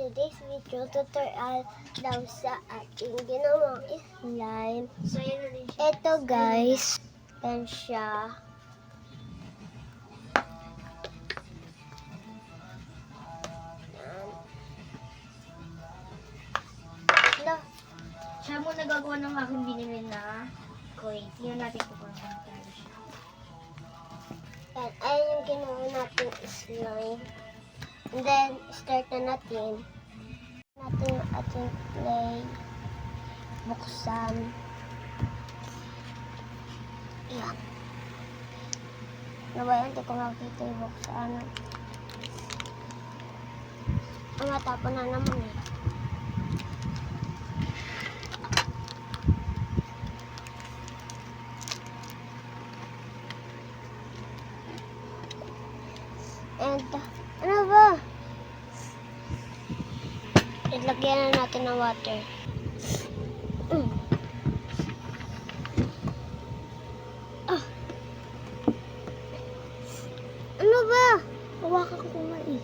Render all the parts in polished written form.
today's video tutorial daw sa ating ginawang slime. So, yun na rin siya. Ito guys, yan siya. Yan. Siya mo nagagawa ng aking binili na crate. Tingnan natin kung paano tayo siya. Yan, ayun yung ginawa natin slime. And then, start na natin. Natin yung ating clay. Buksan. Yan. Ano ba yan? Hindi ko makikita yung buksan. Ang matapon na naman eh. And, ano ba? Ilagyan na natin ng water. Ano ba? Hawakan ko nga eh.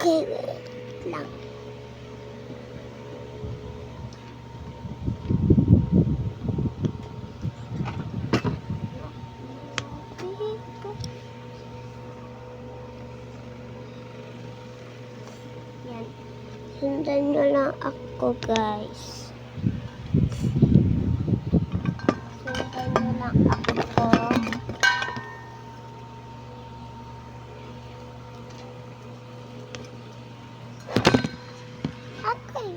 Okay, wait lang. Yan. Sundan nyo lang ako, guys. Sundan nyo lang ako. Okay.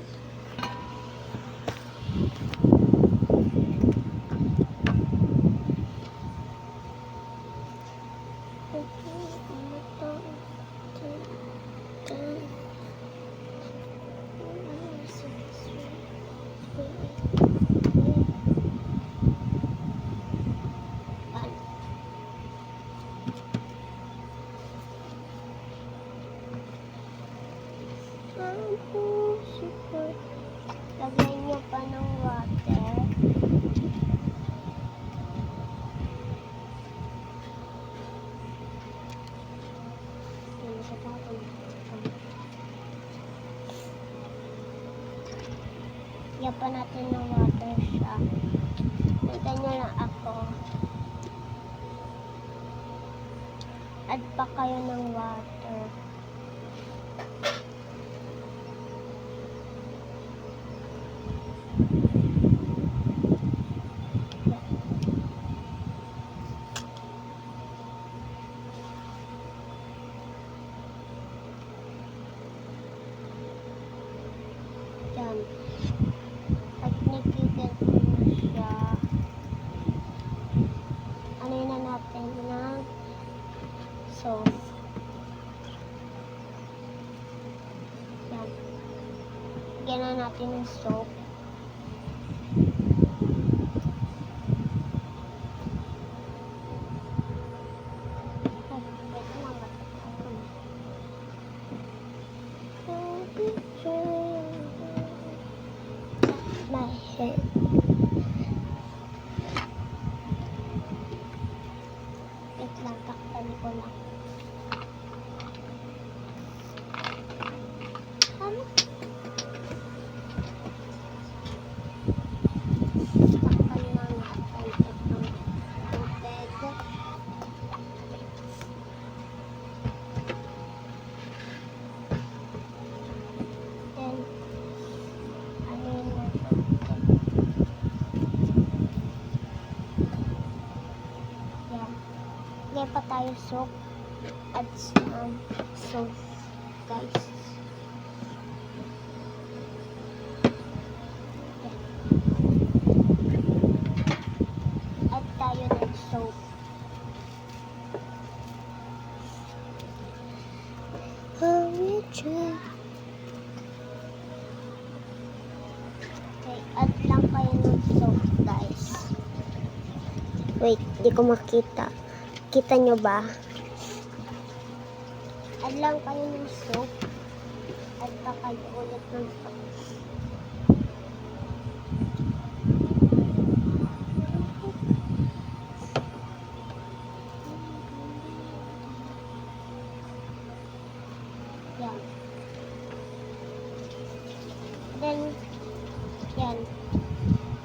Lagyan niyo pa ng water. Lagyan pa natin ng water siya. Lagyan niyo lang ako. Add pa kayo ng water. Yan. Pag nakikita mo siya, ano na natin ng sauce. Yan. Lagyan na natin ng soap. My head. Wait lang, takpan ko lang. Ano? Takpan lang natin itong tubig. Then, ano yun natin? Yan. Lagyan pa tayo soap at soap, guys. Yan. Add tayo ng soap. Okay, add lang kayo ng soap, guys. Wait, di ko makita. Kita nyo ba? Add lang kayo ng soap. Add pa kayo ulit ng soap. Then, yan.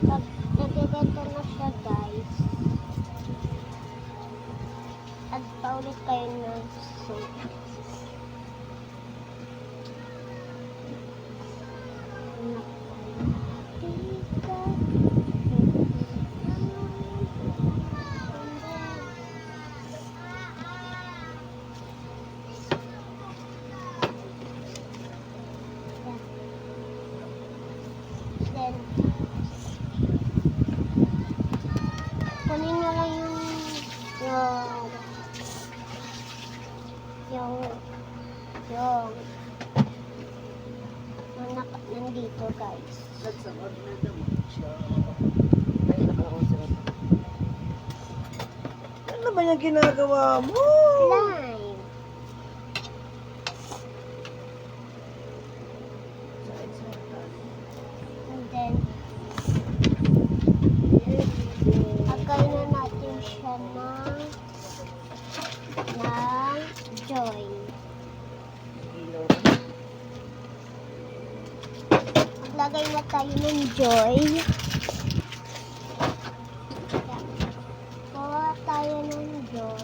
Pag nagiganta na siya, guys, add pa ulit kayo ng soap. Then, kunin nyo lang yung nandito, guys. Ano ba yung ginagawa mo? Slime. And then, agay na natin siya ng joy. Maglagay na tayo ng joy. Gawa tayo ng joy.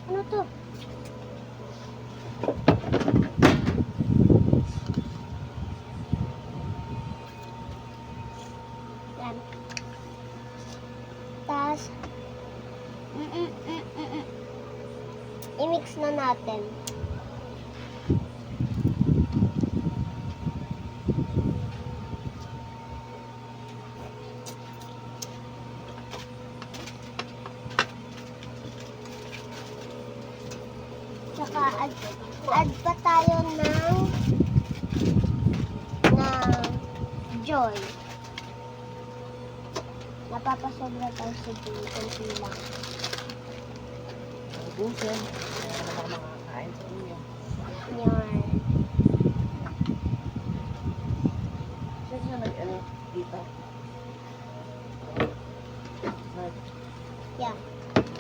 Ano to? Yan. Tas, i-mix na natin. Tsaka add pa tayo ng joy. Napapasobra tayo sa joy. Kunti lang. Ubusin. Ano ba makakain sa inyo? Yan. Saan siya nag-ano dito? Yan.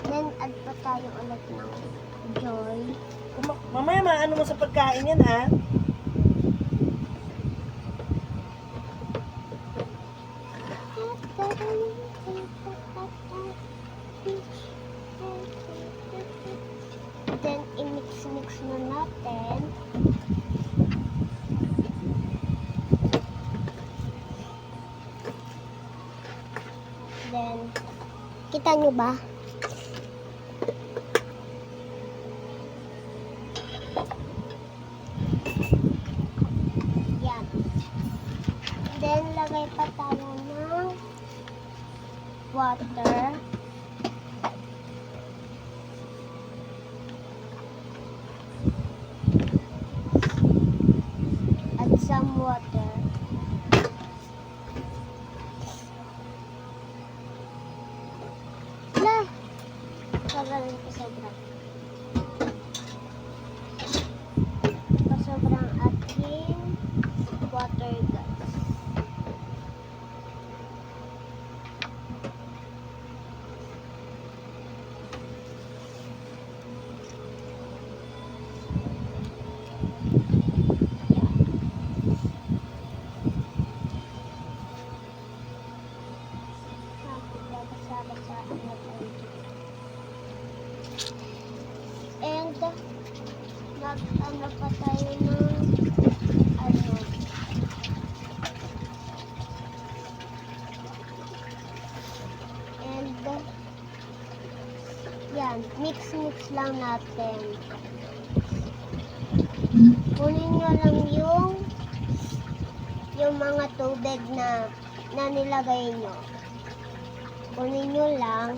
Then add pa tayo ulit ng joy. Mamaya maano mo sa pagkain yan, ha? Then, i-mix-mix na natin. Then, kita nyo ba? Yan. Then, lagay pa tayo ng water. Add some water. Lah! Sobrang pasobra. Pasobrang ating water, guys. And nag-ano pa tayo ng ano, and yan, mix lang natin. Kunin nyo lang yung mga tubig na nilagay nyo. Kunin nyo lang.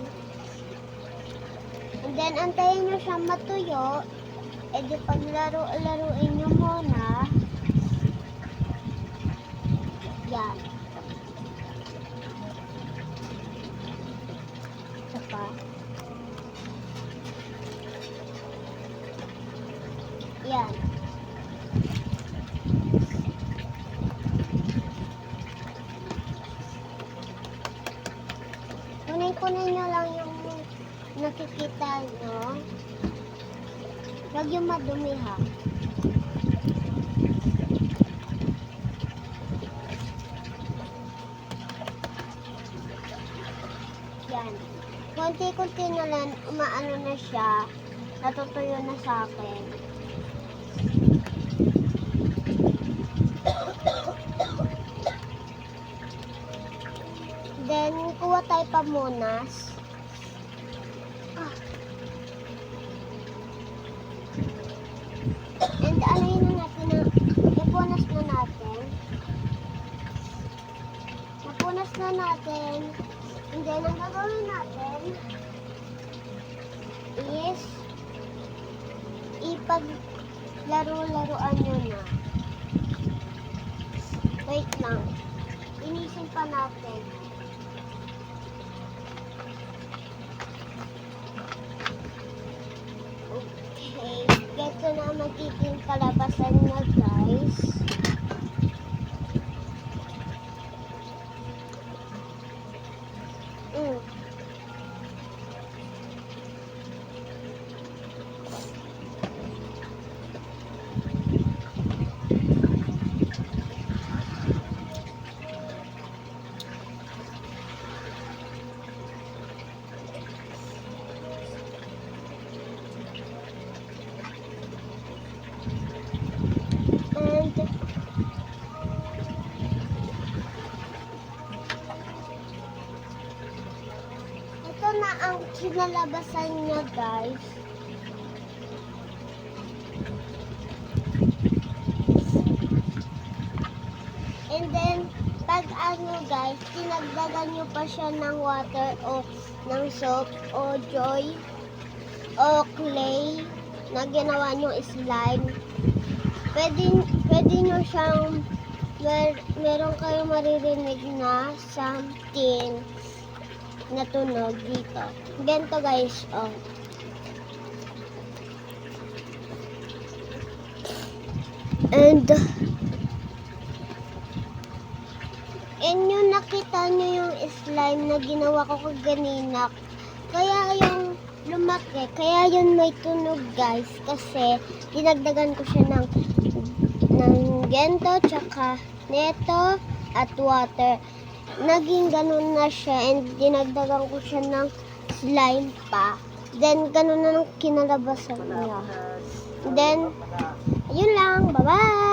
And then, antayin nyo siya matuyo. E di paglaro-laruin nyo muna. Yan. Saka. Yan. Kunin nyo lang yung nakikita nyo. Huwag yung madumi, ha. konti-konti na lang, umaano na siya. Natutuyo na sa akin. Then, kuha tayo pamunas. And alayin na natin na ipunas na natin. Napunas na natin. And then, ang gagawin natin is ipaglaro-laruan nyo na. Wait lang. Inisin pa natin. Okay. Ganito na ang magiging kalabasan niya, guys. And ito na ang kinalabasan niya, guys. And then, pag ano, guys, tinagdagan nyo pa siya ng water o ng soap o joy o clay na ginawa nyo slime. Pwede nyo siyang meron kayong maririnig na something na tunog dito. Ganito, guys, oh. And yung nakita nyo yung slime na ginawa ko kaganina. Kaya yung lumaki, kaya yun may tunog, guys. Kasi dinagdagan ko siya ng gento, tsaka neto, at water. Naging ganun na siya and dinagdagan ko siya ng slime pa. Then, ganun na ng kinalabasan niya. Then, yun lang. Bye-bye!